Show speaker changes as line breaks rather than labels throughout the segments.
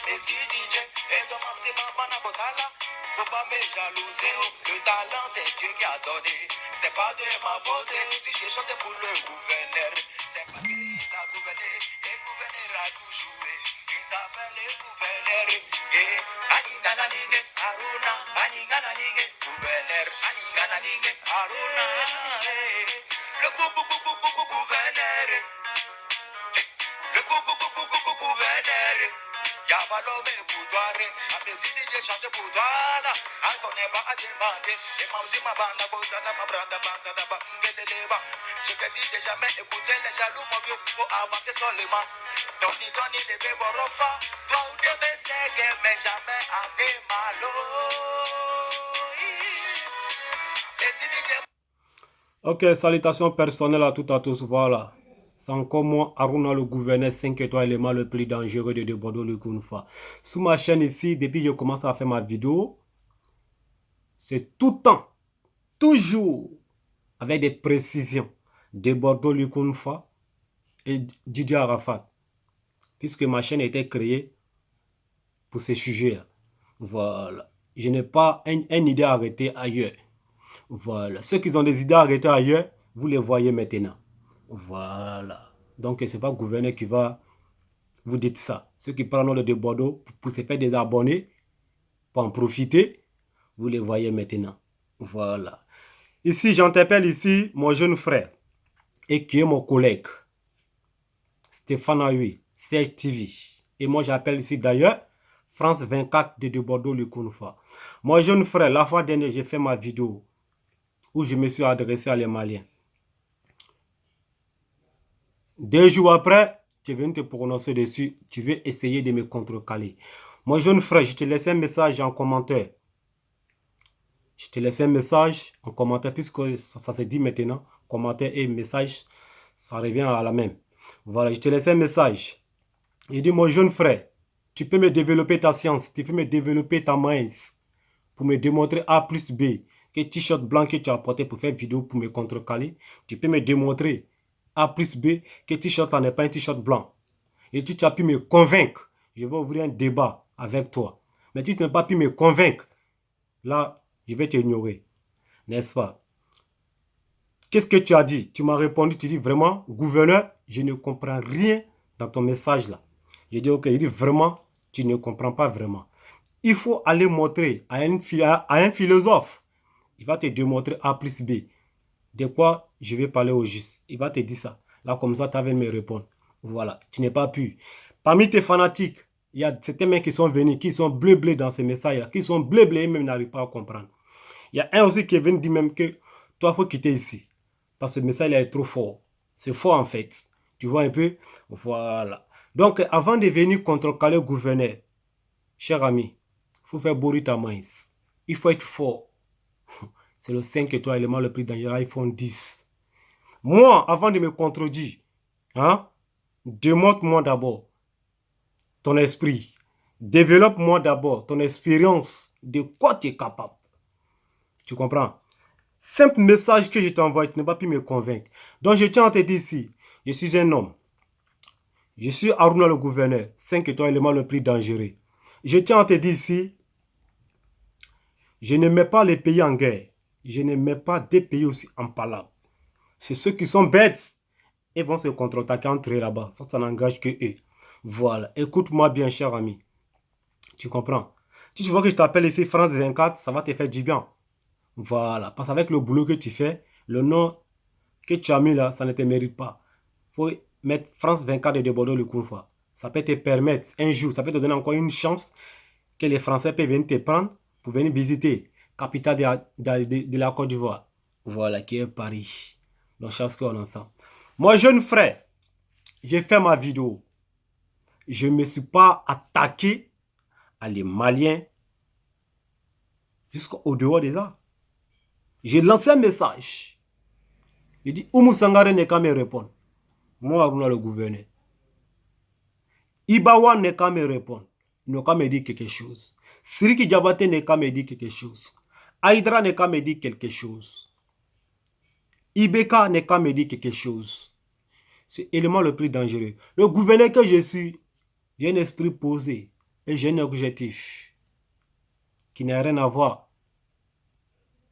Et si DJ et ton petit maman n'a pas talent, faut pas me jalouser. Le talent c'est Dieu qui a donné. C'est pas de ma faute si j'ai chanté pour le gouverneur. C'est pas qu'il a gouverné et gouverneur a tout joué. Il s'appelle le gouverneur. Et Anigana Nige Aruna, Anigana Nige gouverneur, Anigana Nige Aruna. Le gouverneur. Le gouverneur. Yabalome Boudouare, a présidé de chanter Boudouana, a connaît pas à demander, et Mamsi Mabana Boudana, ma branda Banda d'Aba, Ngeleba. Je te dis de jamais écouter les jaloux, mon vieux, faut avancer seulement. Tony, les béborofa, toi ou des messègues, mais jamais à des malo.
Ok, salutations personnelles à toutes et à tous, voilà. C'est encore moi, Aruna le gouverneur 5 étoiles, élément le plus dangereux de Bordeaux le Kunfa. Sous ma chaîne ici, depuis que je commence à faire ma vidéo, c'est tout le temps, toujours, avec des précisions, de Bordeaux le Kunfa et Didier Arafat. Puisque ma chaîne a été créée pour ces sujets. Voilà. Je n'ai pas une idée arrêtée ailleurs. Voilà. Ceux qui ont des idées arrêtées ailleurs, vous les voyez maintenant. Voilà. Donc, ce n'est pas le gouverneur qui va vous dire ça. Ceux qui prennent le de Bordeaux pour se faire des abonnés, pour en profiter, vous les voyez maintenant. Voilà. Ici, j'interpelle ici mon jeune frère et qui est mon collègue, Stéphane Aoui, Serge TV. Et moi, j'appelle ici d'ailleurs France 24 de Bordeaux, le Kounufa. Mon jeune frère, la fois dernière, j'ai fait ma vidéo où je me suis adressé à les Maliens. 2 jours après, tu viens te prononcer dessus, tu veux essayer de me contrecaler. Mon jeune frère, je te laisse un message en commentaire. Je te laisse un message en commentaire, puisque ça se dit maintenant, commentaire et message, ça revient à la même. Voilà, je te laisse un message. Il dit, mon jeune frère, tu peux me développer ta science, tu peux me développer ta mince pour me démontrer A plus B, que t-shirt blanc que tu as porté pour faire vidéo pour me contrecaler. Tu peux me démontrer A plus B, que t-shirt n'est pas un t-shirt blanc. Et tu as pu me convaincre. Je vais ouvrir un débat avec toi. Mais tu n'as pas pu me convaincre. Là, je vais t'ignorer. N'est-ce pas? Qu'est-ce que tu as dit? Tu m'as répondu, tu dis vraiment, gouverneur, je ne comprends rien dans ton message là. J'ai dit, ok, il dit vraiment, tu ne comprends pas vraiment. Il faut aller montrer à un philosophe. Il va te démontrer A plus B. De quoi je vais parler au juste. Il va te dire ça. Là, comme ça, tu avais me répondre. Voilà, tu n'es pas pu. Parmi tes fanatiques, il y a certains mecs qui sont venus, qui sont bleu dans ces messages-là, qui sont bleu et même n'arrivent pas à comprendre. Il y a un aussi qui est venu dire même que toi, il faut quitter ici. Parce que le message là est trop fort. C'est fort en fait. Tu vois un peu? Voilà. Donc, avant de venir contrecarrer le gouverneur, cher ami, il faut faire bourrer ta main. Il faut être fort. C'est le 5 étoiles élément le plus dangereux, iPhone 10. Moi, avant de me contredire, hein, démontre-moi d'abord ton esprit. Développe-moi d'abord ton expérience de quoi tu es capable. Tu comprends? Simple message que je t'envoie, tu n'as pas pu me convaincre. Donc, je tiens à te dire ici, je suis un homme. Je suis Aruna le gouverneur, 5 étoiles élément le plus dangereux. Je tiens à te dire ici, je ne mets pas les pays en guerre. Je ne mets pas des pays aussi en palabre. C'est ceux qui sont bêtes et vont se contre-attaquer entre eux là-bas. Ça n'engage que eux. Voilà. Écoute-moi bien, cher ami. Tu comprends? Si tu vois que je t'appelle ici France 24, ça va te faire du bien. Voilà. Parce qu'avec le boulot que tu fais, le nom que tu as mis là, ça ne te mérite pas. Il faut mettre France 24 de Bordeaux le Kounfa. Ça peut te permettre un jour, ça peut te donner encore une chance que les Français peuvent venir te prendre pour venir visiter capitale de la Côte d'Ivoire. Voilà, qui est Paris. Donc, chance qu'on ensemble. Moi, jeune frère, j'ai fait ma vidéo. Je ne me suis pas attaqué à les Maliens jusqu'au dehors des arts. J'ai lancé un message. J'ai dit, Oumou Sangare n'est qu'à me répondre. Moi, Aruna le gouverneur. Ibawa n'est qu'à me répondre. Il n'a qu'à me dire quelque chose. Siriki Diabaté n'est qu'à me dire quelque chose. Aïdra n'est qu'à me dire quelque chose. Ibeka n'est qu'à me dire quelque chose. C'est l'élément le plus dangereux. Le gouverneur que je suis, j'ai un esprit posé. Et j'ai un objectif qui n'a rien à voir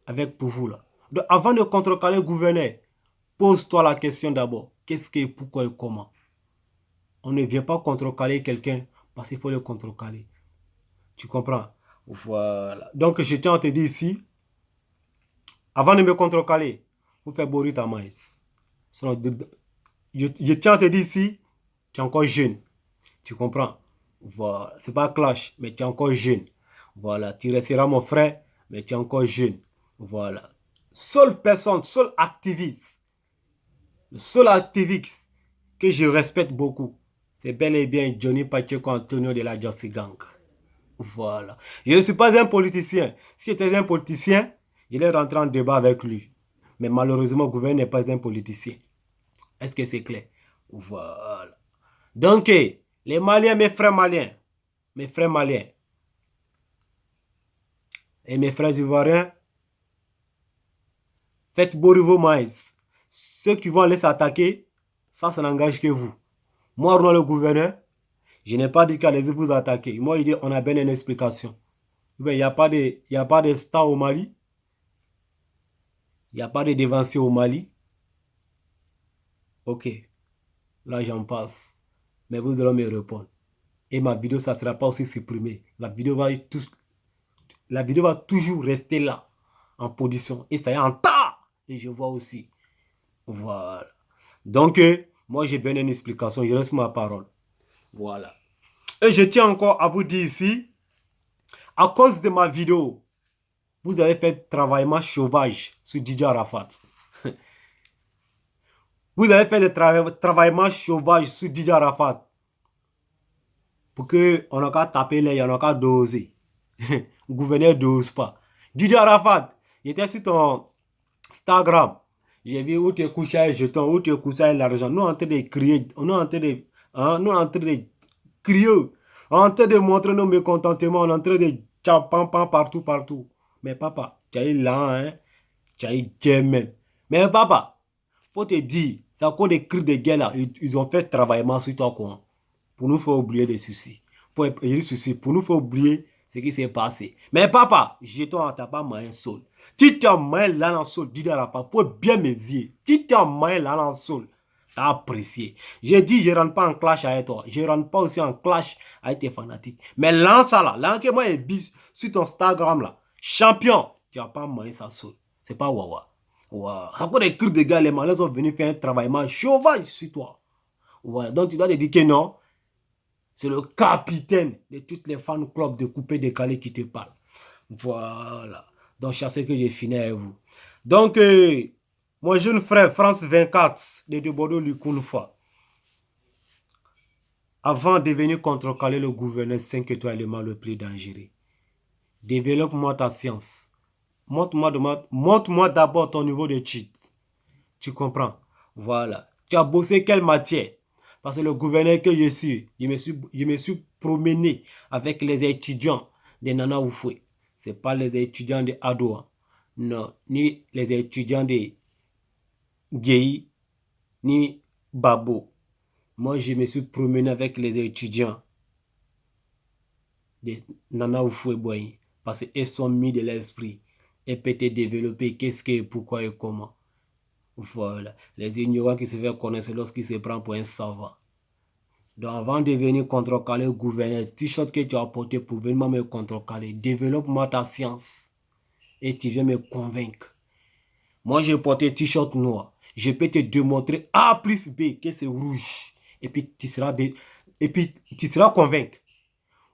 avec pour vous là. Donc, avant de contrecarrer le gouverneur, pose-toi la question d'abord. Qu'est-ce que, pourquoi et comment? On ne vient pas contrecarrer quelqu'un parce qu'il faut le contrecarrer. Tu comprends? Voilà. Donc, je tiens à te dire ici, avant de me contrecarrer, vous faites boire ta maïs. Je tiens à te dire ici, tu es encore jeune. Tu comprends? Voilà. C'est pas clash, mais tu es encore jeune. Voilà. Tu resteras mon frère, mais tu es encore jeune. Voilà. Seule personne, seul activiste, le seul activiste que je respecte beaucoup, c'est bel et bien Johnny Pacheco Antonio de la Just Gang. Voilà. Je ne suis pas un politicien. Si j'étais un politicien, je vais rentrer en débat avec lui. Mais malheureusement, le gouvernement n'est pas un politicien. Est-ce que c'est clair? Voilà. Donc, les Maliens, mes frères maliens, et mes frères ivoiriens, faites boire vos maïs. Ceux qui vont aller s'attaquer, ça n'engage que vous. Moi, le gouverneur, je n'ai pas dit qu'allez vous attaquer. Moi, il dit on a bien une explication. Il n'y a pas de stars au Mali. Il n'y a pas de dévanciers au Mali. Ok. Là, j'en passe. Mais vous allez me répondre. Et ma vidéo, ça ne sera pas aussi supprimée. La vidéo va toujours rester là, en position. Et ça y est, en tas. Et je vois aussi. Voilà. Donc, moi, j'ai bien une explication. Je laisse ma parole. Voilà. Et je tiens encore à vous dire ici, à cause de ma vidéo, vous avez fait travaillement sauvage sur Didier Arafat. Vous avez fait le travaillement sauvage sur Didier Arafat. Pour qu'on n'a qu'à taper les, on n'a qu'à doser. Le gouverneur dose pas. Didier Arafat, il était sur ton Instagram. J'ai vu où tu es couché à jeton, où tu es couché à l'argent. Nous en train de crier, on est en train de, nous en train de crier, on est en train de montrer nos mécontentements, on est en train de tchampam partout. Mais papa, tu as eu là, hein, tu as eu Dieu même. Mais papa, faut te dire, c'est à cause des cris de guerre là, ils ont fait travaillement sur toi quoi. Pour nous faire oublier les soucis. Pour nous faire oublier ce qui s'est passé. Mais papa, jeton à ta pas moyen sol. Si tu as moyen là dans le sol, dis à la part, pour bien mes yeux. Si tu as moyen là dans le sol, t'as apprécié. J'ai dit, je ne rentre pas en clash avec toi. Je ne rentre pas aussi en clash avec tes fanatiques. Mais lance ça là, là que moi et bis sur ton Instagram là, champion, tu n'as pas moyen ça sol. C'est pas wawa. Wow. Encore des cris de gars, les malins sont venus faire un travaillement sauvage sur toi. Voilà. Donc tu dois te dire que non. C'est le capitaine de toutes les fan clubs de coupé décalé qui te parle. Voilà. Donc, je sais que j'ai fini avec vous. Donc, mon jeune frère, France 24, de Bordeaux, Lukunfa, avant de venir contrecarrer le gouverneur 5 étoiles le plus dangereux, développe-moi ta science. Montre-moi d'abord ton niveau de cheat. Tu comprends? Voilà. Tu as bossé quelle matière? Parce que le gouverneur que je suis, je me suis promené avec les étudiants de Nana Oufoué. Ce n'est pas les étudiants de Adoua. Non, ni les étudiants de Guéhi, ni Babo. Moi, je me suis promené avec les étudiants de Nana Oufoué Boyi. Parce qu'ils sont mis de l'esprit. Et peut-être développer qu'est-ce que, pourquoi et comment. Voilà. Les ignorants qui se font connaître lorsqu'ils se prennent pour un savant. Donc avant de venir contrecarrer le gouverneur, t-shirt que tu as porté pour venir me contrecarrer, développe-moi ta science. Et tu viens me convaincre. Moi j'ai porté t-shirt noir. Je peux te démontrer A plus B que c'est rouge. Et puis tu seras convaincu.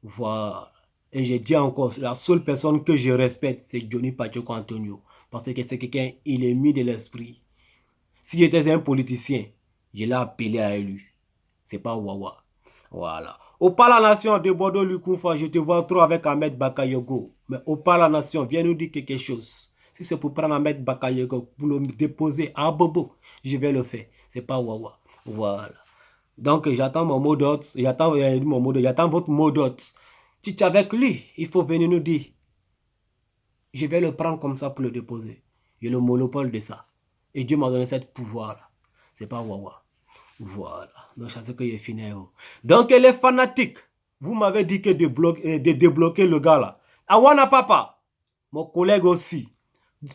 Voilà. Et je dis encore, la seule personne que je respecte, c'est Johnny Pacheco Antonio. Parce que c'est quelqu'un, il est mis de l'esprit. Si j'étais un politicien, je l'ai appelé à lui. C'est pas Wawa. Voilà. Au Parlement Nation de Bordeaux, Lukunfa, je te vois trop avec Ahmed Bakayogo. Mais au Parlement Nation, viens nous dire quelque chose. Si c'est pour prendre Ahmed Bakayogo, pour le déposer à Bobo, je vais le faire. C'est pas Wawa. Voilà. Donc, j'attends mon mot d'ordre. J'attends votre mot d'ordre. Si tu es avec lui, il faut venir nous dire. Je vais le prendre comme ça pour le déposer. J'ai le monopole de ça. Et Dieu m'a donné ce pouvoir-là. C'est pas Wawa. Voilà. Donc, je sais que j'ai fini. Donc, les fanatiques, Vous m'avez dit que de débloquer le gars là. Awana Papa, mon collègue aussi.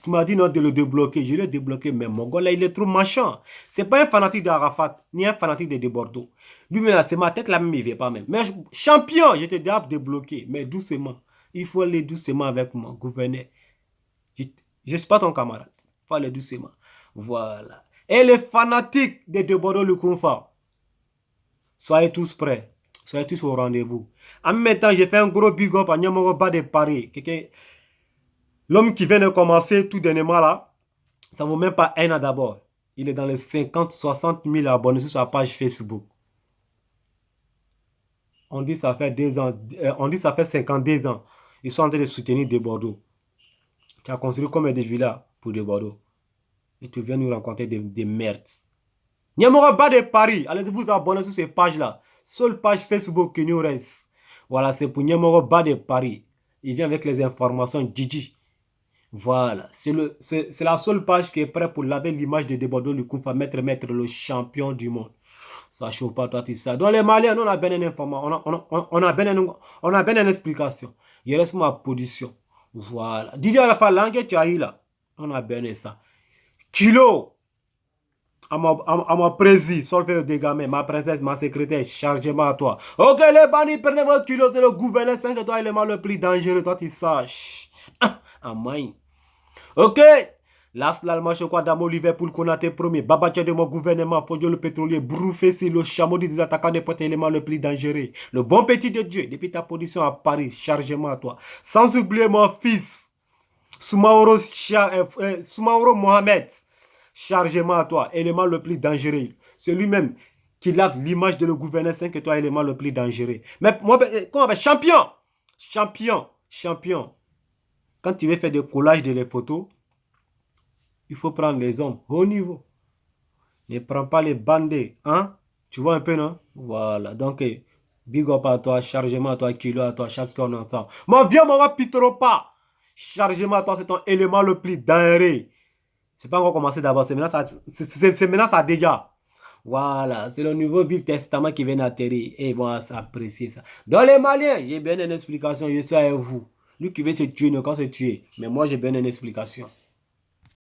Tu m'as dit non de le débloquer. Je l'ai débloqué, mais mon gars là, il est trop machin. C'est pas un fanatique d'Arafat, ni un fanatique de Bordeaux. Lui, c'est ma tête là, même, il ne veut pas même. Mais champion, j'étais déjà débloqué, mais doucement. Il faut aller doucement avec mon gouverneur. Je ne suis pas ton camarade. Il faut aller doucement. Voilà. Et les fanatiques de Bordeaux, le Kounfa, soyez tous prêts. Soyez tous au rendez-vous. En même temps, j'ai fait un gros big up à Nyamoro Bas de Paris. L'homme qui vient de commencer tout dernièrement là, ça ne vaut même pas un an d'abord. Il est dans les 50-60 000 abonnés sur sa page Facebook. On dit ça fait 2 ans, on dit ça fait 52 ans. Ils sont en train de soutenir des Bordeaux. Tu as construit combien de villas pour des Bordeaux? Et tu viens nous rencontrer des merdes. Nyamoro Bas de Paris, allez vous abonner sur ces pages-là. Seule page Facebook qui nous reste. Voilà, c'est pour Nyamoro Bas de Paris. Il vient avec les informations Gigi. Voilà, c'est la seule page qui est prête pour laver l'image de Bordeaux le Kounfa, mettre le champion du monde. Ça chauffe pas toi, tu sais. Dans les Maliens, on a bien une information, on a bien une explication. Il reste ma position. Voilà. Didier Alpha Langue, tu as eu là. On a bien ça. Kilo. À mon président, solve le dégât, ma princesse, ma secrétaire, chargez-moi à toi. Ok, les bandits, prenez votre kilo, c'est le gouverneur 5 étoiles, élément le plus dangereux, toi tu saches. Ah, main. Ok. Las l'Allemand, je crois, Damo Liverpool, Konaté premier. Babatia de mon gouvernement, Fodio le pétrolier, Broufessi, le chameau des attaquants des potes éléments le plus dangereux. Le bon petit de Dieu, depuis ta position à Paris, chargez-moi à toi. Sans oublier mon fils, Soumaoro Mohamed. Chargement à toi, élément le plus dangereux. C'est lui-même qui lave l'image de le gouverneur 5 étoiles, élément le plus dangereux. Mais moi, comment on appelle? Champion. Champion. Champion. Quand tu veux faire des collages de les photos, il faut prendre les hommes haut niveau. Ne prends pas les bandés. Hein? Tu vois un peu, non? Voilà. Donc, big up à toi, chargement à toi, kilo à toi, chaque qu'on entend. Mon vieux, mon gars, Pitropa. Chargement à toi, c'est ton élément le plus dangereux. C'est pas encore commencé d'abord, c'est maintenant ça déjà. Voilà, c'est le nouveau Big Testament qui vient d'atterrir. Et bon, ça apprécier ça. Dans les Maliens, j'ai bien une explication, je suis avec vous. Lui qui veut se tuer ne peut se tuer. Mais moi, j'ai bien une explication.